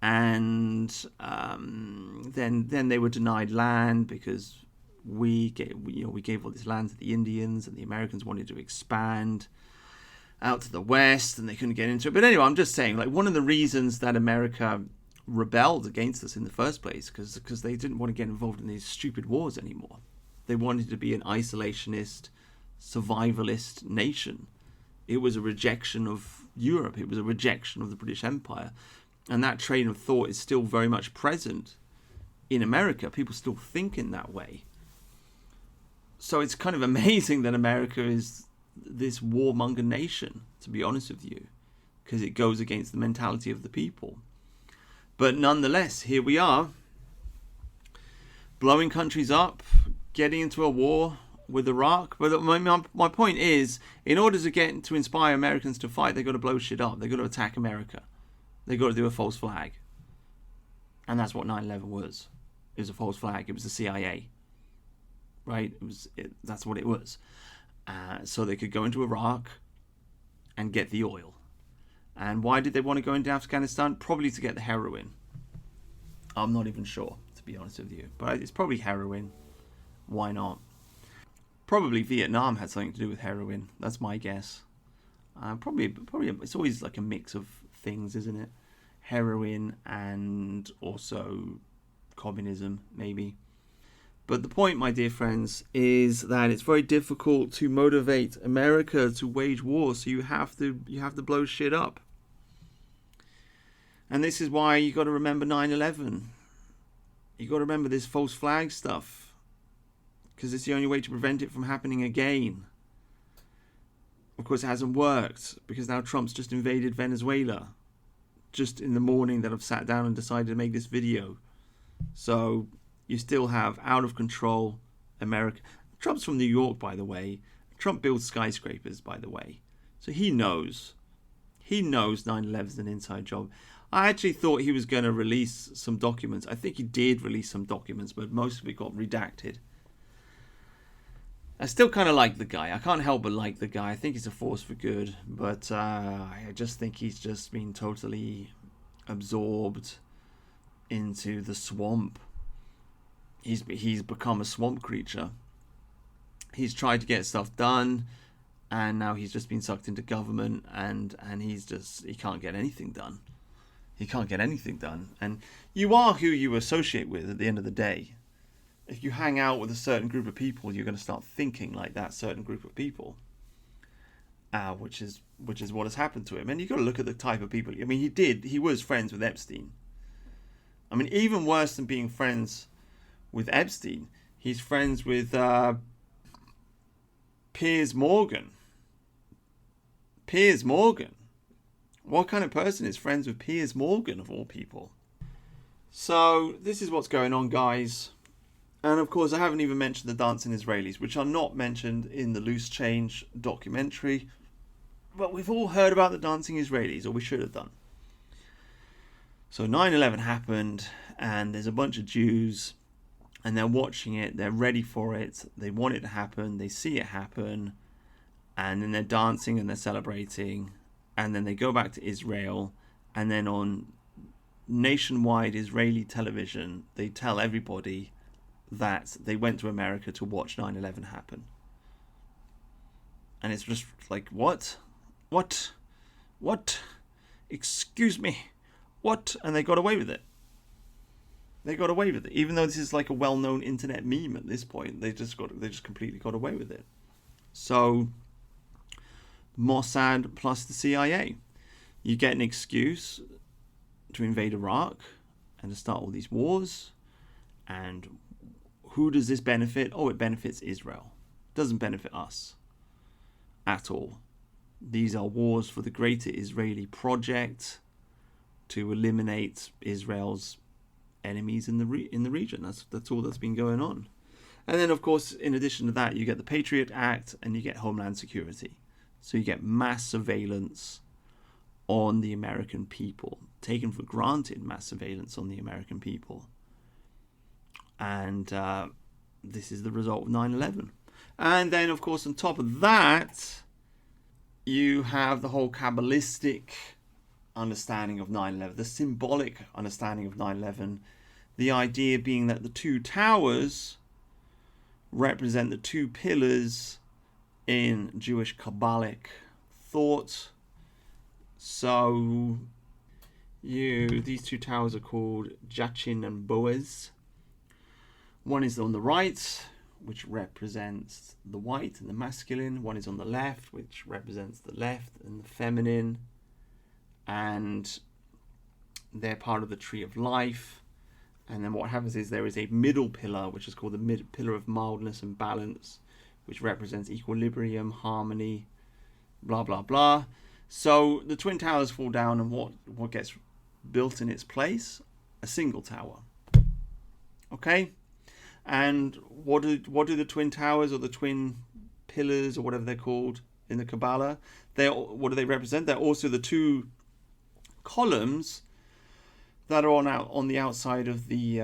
And then they were denied land, because we gave all this land to the Indians, and the Americans wanted to expand out to the west, and they couldn't get into it. But anyway, I'm just saying, like, one of the reasons that America rebelled against us in the first place, because they didn't want to get involved in these stupid wars anymore. They wanted to be an isolationist, survivalist nation. It was a rejection of Europe. It was a rejection of the British Empire. And that train of thought is still very much present in America. People still think in that way. So it's kind of amazing that America is this warmonger nation, to be honest with you, because it goes against the mentality of the people. But nonetheless, here we are, blowing countries up, getting into a war with Iraq. But my point is, in order to inspire Americans to fight, they've got to blow shit up. They've got to attack America. They've got to do a false flag. And that's what 9/11 was. It was a false flag. It was the CIA. Right? That's what it was. So they could go into Iraq and get the oil. And why did they want to go into Afghanistan? Probably to get the heroin. I'm not even sure, to be honest with you. But it's probably heroin. Why not? Probably Vietnam had something to do with heroin. That's my guess. Probably it's always like a mix of things, isn't it? Heroin and also communism, maybe. But the point, my dear friends, is that it's very difficult to motivate America to wage war, so you have to blow shit up. And this is why you got to remember 9/11. You got to remember this false flag stuff, because it's the only way to prevent it from happening again. Of course, it hasn't worked, because now Trump's just invaded Venezuela, just in the morning that I've sat down and decided to make this video. So you still have out of control America. Trump's from New York, by the way. Trump builds skyscrapers, by the way. So he knows 9/11 is an inside job. I actually thought he was going to release some documents. I think he did release some documents, but most of it got redacted. I still kind of like the guy. I can't help but like the guy. I think he's a force for good, but I just think he's just been totally absorbed into the swamp. He's become a swamp creature. He's tried to get stuff done, and now he's just been sucked into government, and he can't get anything done. He can't get anything done. And you are who you associate with at the end of the day. If you hang out with a certain group of people, you're going to start thinking like that certain group of people. Which is what has happened to him. And you've got to look at the type of people. I mean, he was friends with Epstein. I mean, even worse than being friends with Epstein, he's friends with Piers Morgan. Piers Morgan. What kind of person is friends with Piers Morgan, of all people? So this is what's going on, guys. And of course, I haven't even mentioned the dancing Israelis, which are not mentioned in the Loose Change documentary. But we've all heard about the dancing Israelis, or we should have done. So 9/11 happened, and there's a bunch of Jews, and they're watching it, they're ready for it, they want it to happen, they see it happen, and then they're dancing and they're celebrating, and then they go back to Israel, and then on nationwide Israeli television, they tell everybody that they went to America to watch 9/11 happen. And it's just like, what? Excuse me, what? And they got away with it. Even though this is like a well-known internet meme at this point, they just completely got away with it. So Mossad plus the CIA, you get an excuse to invade Iraq and to start all these wars. And who does this benefit? Oh, it benefits Israel. It doesn't benefit us at all. These are wars for the greater Israeli project to eliminate Israel's enemies in the region. That's all that's been going on. And then, of course, in addition to that, you get the Patriot Act and you get Homeland Security. So you get mass surveillance on the American people, taken for granted mass surveillance on the American people. And this is the result of 9/11. And then, of course, on top of that, you have the whole Kabbalistic understanding of 9/11, the symbolic understanding of 9/11, the idea being that the two towers represent the two pillars in Jewish Kabbalic thought. So these two towers are called Jachin and Boaz. One is on the right, which represents the white and the masculine. One is on the left, which represents the left and the feminine. And they're part of the tree of life. And then what happens is there is a middle pillar, which is called the pillar of mildness and balance, which represents equilibrium, harmony, blah, blah, blah. So the Twin Towers fall down, and what gets built in its place? A single tower. Okay? And what do the Twin Towers or the Twin Pillars or whatever they're called in the Kabbalah? What do they represent? They're also the two columns that are on the outside of the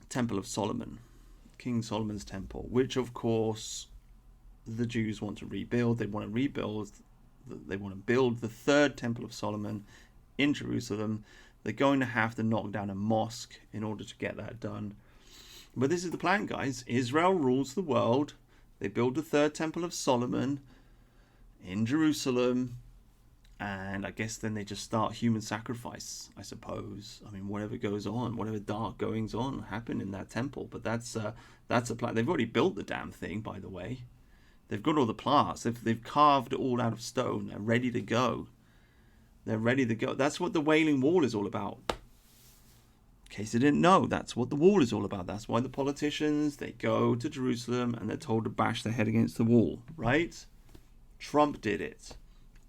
Temple of Solomon, King Solomon's temple, which of course the Jews want to rebuild. They want to build the third Temple of Solomon in Jerusalem. They're going to have to knock down a mosque in order to get that done. But this is the plan, guys. Israel rules the world. They build the third Temple of Solomon in Jerusalem. And I guess then they just start human sacrifice, I suppose. I mean, whatever goes on, whatever dark goings on happen in that temple. But that's a plan. They've already built the damn thing, by the way. They've got all the parts. They've carved it all out of stone. They're ready to go. That's what the Wailing Wall is all about. In case you didn't know, that's what the wall is all about. That's why the politicians, they go to Jerusalem and they're told to bash their head against the wall, right? Trump did it.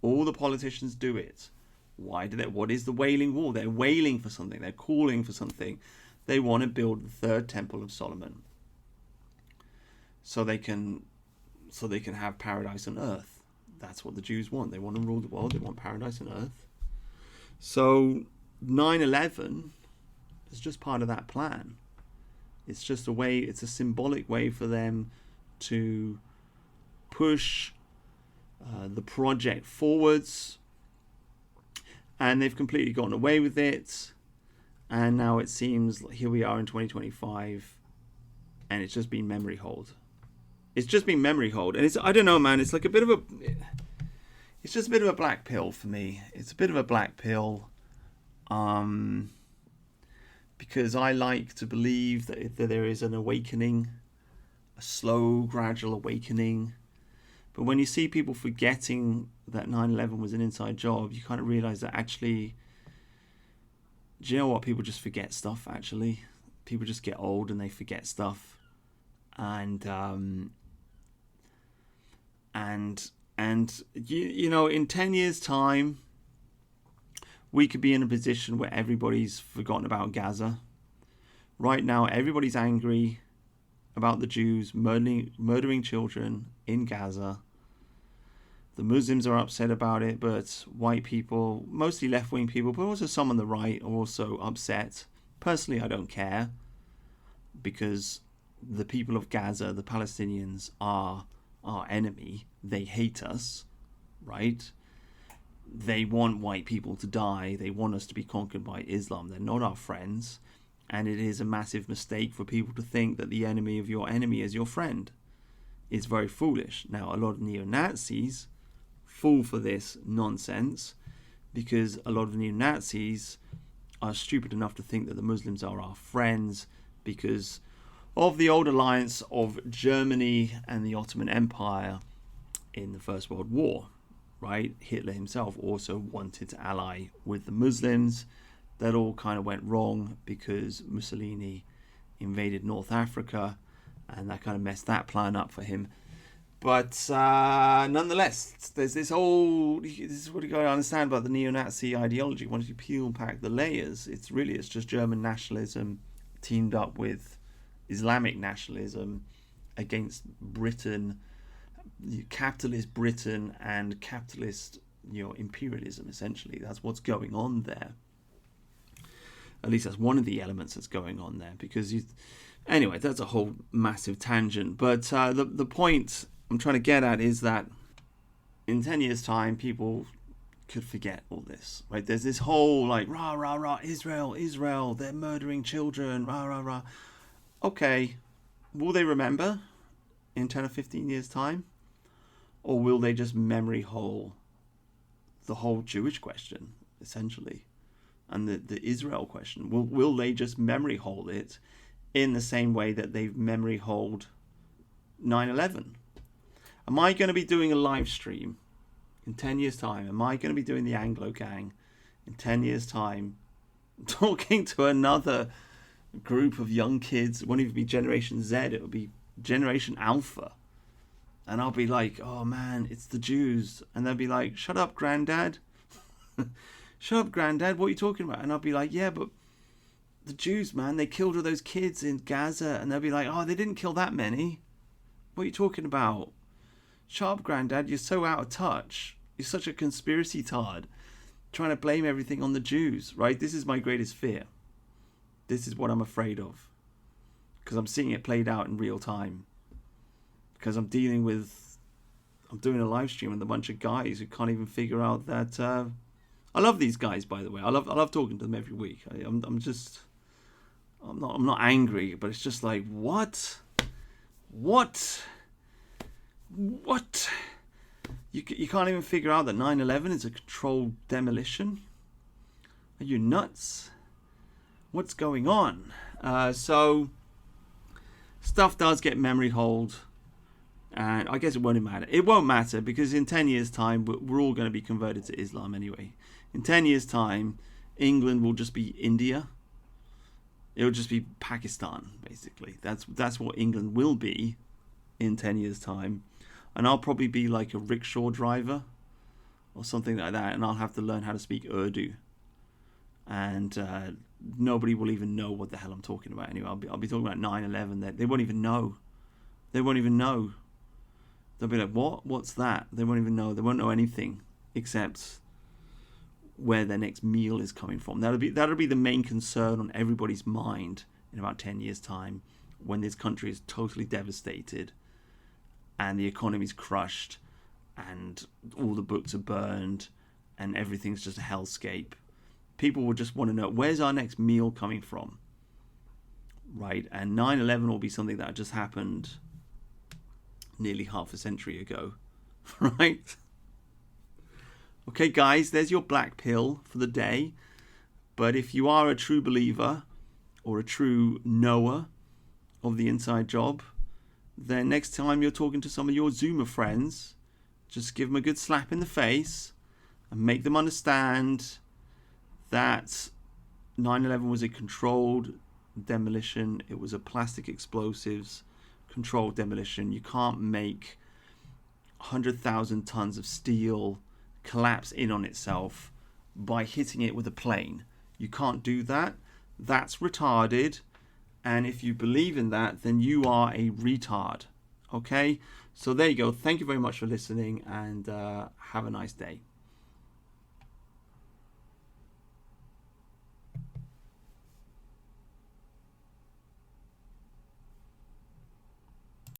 All the politicians do it. Why did it? What is the Wailing Wall? They're wailing for something. They're calling for something. They want to build the third Temple of Solomon, so they can have paradise on earth. That's what the Jews want. They want to rule the world. They want paradise on earth. So 9/11 is just part of that plan. It's just it's a symbolic way for them to push the project forwards, and they've completely gotten away with it. And now it seems like here we are in 2025, and it's just been memory hold. And I don't know, man. It's like it's just a bit of a black pill for me. It's a bit of a black pill, because I like to believe that there is an awakening, a slow, gradual awakening. But when you see people forgetting that 9/11 was an inside job, you kind of realize that actually, do you know what? People just forget stuff, actually. People just get old and they forget stuff. And And, in 10 years' time, we could be in a position where everybody's forgotten about Gaza. Right now, everybody's angry about the Jews murdering children in Gaza. The Muslims are upset about it, but white people, mostly left-wing people, but also some on the right, are also upset. Personally, I don't care, because the people of Gaza, the Palestinians, are our enemy. They hate us, right? They want white people to die. They want us to be conquered by Islam. They're not our friends. And it is a massive mistake for people to think that the enemy of your enemy is your friend. It's very foolish. Now, a lot of neo-Nazis fall for this nonsense, because a lot of neo-Nazis are stupid enough to think that the Muslims are our friends because of the old alliance of Germany and the Ottoman Empire in the First World War, right? Hitler himself also wanted to ally with the Muslims. That all kind of went wrong because Mussolini invaded North Africa, and that kind of messed that plan up for him. But nonetheless, there's this is what you got to understand about the neo-Nazi ideology. Once you peel back the layers, it's just German nationalism teamed up with Islamic nationalism against Britain, capitalist Britain, and capitalist imperialism. Essentially, that's what's going on there. At least that's one of the elements that's going on there. Anyway, that's a whole massive tangent. But the point I'm trying to get at is that in 10 years' time, people could forget all this, right? There's this whole rah, rah, rah, Israel, they're murdering children, rah, rah, rah. Okay, will they remember in 10 or 15 years' time? Or will they just memory hole the whole Jewish question, essentially? And the Israel question, will they just memory hole it in the same way that they've memory holed 9/11? Am I going to be doing a live stream in 10 years' time? Am I going to be doing the Anglo Gang in 10 years' time, talking to another group of young kids? It won't even be Generation Z, it will be Generation Alpha. And I'll be like, oh man, it's the Jews. And they'll be like, shut up, Granddad. Shut up, Granddad, what are you talking about? And I'll be like, yeah, but the Jews, man, they killed all those kids in Gaza. And they'll be like, oh, they didn't kill that many. What are you talking about? Shut up, Granddad, you're so out of touch. You're such a conspiracy tard, trying to blame everything on the Jews, right? This is my greatest fear. This is what I'm afraid of, because I'm seeing it played out in real time. Because I'm doing a live stream with a bunch of guys who can't even figure out that. I love these guys, by the way. I love talking to them every week. I'm not angry, but it's just like, what? You can't even figure out that 9/11 is a controlled demolition? Are you nuts? What's going on? So stuff does get memory holed, and I guess it won't matter. It won't matter, because in 10 years' time, we're all going to be converted to Islam anyway. In 10 years' time, England will just be India. It'll just be Pakistan, basically. That's what England will be in 10 years' time. And I'll probably be like a rickshaw driver or something like that, and I'll have to learn how to speak Urdu. And nobody will even know what the hell I'm talking about anyway. I'll be talking about 9/11. They won't even know. They'll be like, what? What's that? They won't even know. They won't know anything except where their next meal is coming from. That'll be the main concern on everybody's mind in about 10 years' time, when this country is totally devastated and the economy's crushed and all the books are burned and everything's just a hellscape. People will just want to know, where's our next meal coming from? Right? And 9/11 will be something that just happened nearly half a century ago. Right? Okay, guys, there's your black pill for the day. But if you are a true believer or a true knower of the inside job, then next time you're talking to some of your Zoomer friends, just give them a good slap in the face and make them understand that 9/11 was a controlled demolition. It was a plastic explosives controlled demolition. You can't make 100,000 tons of steel collapse in on itself by hitting it with a plane. You can't do that. That's retarded. And if you believe in that, then you are a retard. Okay? So there you go. Thank you very much for listening, and have a nice day.